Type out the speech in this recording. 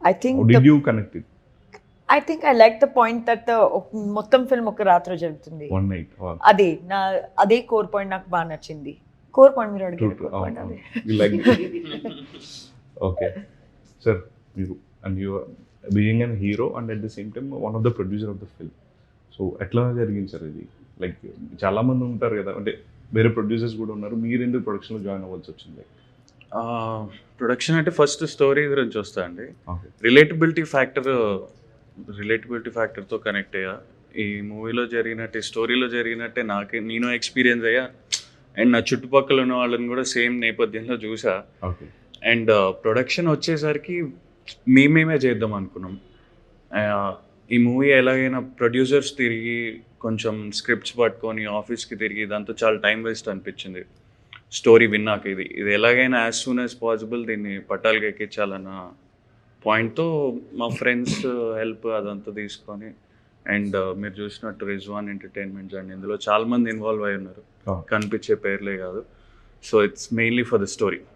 I think How did you connect it? I think I like the point that the మొత్తం film ఒక రాత్రి జరుగుతుంది. One night. Wow. అదే core point నాకు బాగా నచ్చింది. కోర్ పాయింట్ మీరు అడిగారు. True. కోర్ పాయింట్ అదే. You like it? Okay. Sir, you are being a hero and at the same time one of the producer of the film. So ఎట్లా జరిగింది sir ఇది? Like చాలా మంది ఉంటారు కదా, అంటే వేరే ప్రొడ్యూసర్స్ కూడా ఉన్నారు, మీరు ఎందుకు ప్రొడక్షన్లో జాయిన్ అవ్వాల్సి వచ్చింది? ప్రొడక్షన్ అంటే ఫస్ట్ స్టోరీ గురించి వస్తా అండి. ఓకే. రిలేటబిలిటీ ఫ్యాక్టర్తో కనెక్ట్ అయ్యా. ఈ మూవీలో జరిగినట్టే, స్టోరీలో జరిగినట్టే నేను ఎక్స్పీరియన్స్ అయ్యా. అండ్ నా చుట్టుపక్కల ఉన్న వాళ్ళని కూడా సేమ్ నేపథ్యంలో చూసా. ఓకే. అండ్ ప్రొడక్షన్ వచ్చేసరికి మేమే చేద్దాం అనుకున్నాం. ఈ మూవీ ఎలాగైనా ప్రొడ్యూసర్స్ తిరిగి కొంచెం స్క్రిప్ట్స్ పట్టుకొని ఆఫీస్కి తిరిగి దాంతో చాలా టైం వేస్ట్ అనిపించింది. స్టోరీ విన్నాక ఇది ఎలాగైనా యాజ్ సూన్ యాజ్ పాసిబుల్ దీన్ని పట్టాలకి ఎక్కించాలన్న పాయింట్తో మా ఫ్రెండ్స్ హెల్ప్ అదంతా తీసుకొని, అండ్ మీరు చూసినట్టు రిజ్వాన్ ఎంటర్టైన్మెంట్స్ అండ్ ఇందులో చాలామంది ఇన్వాల్వ్ అయి ఉన్నారు, కనిపించే పేర్లే కాదు. So it's mainly for the story.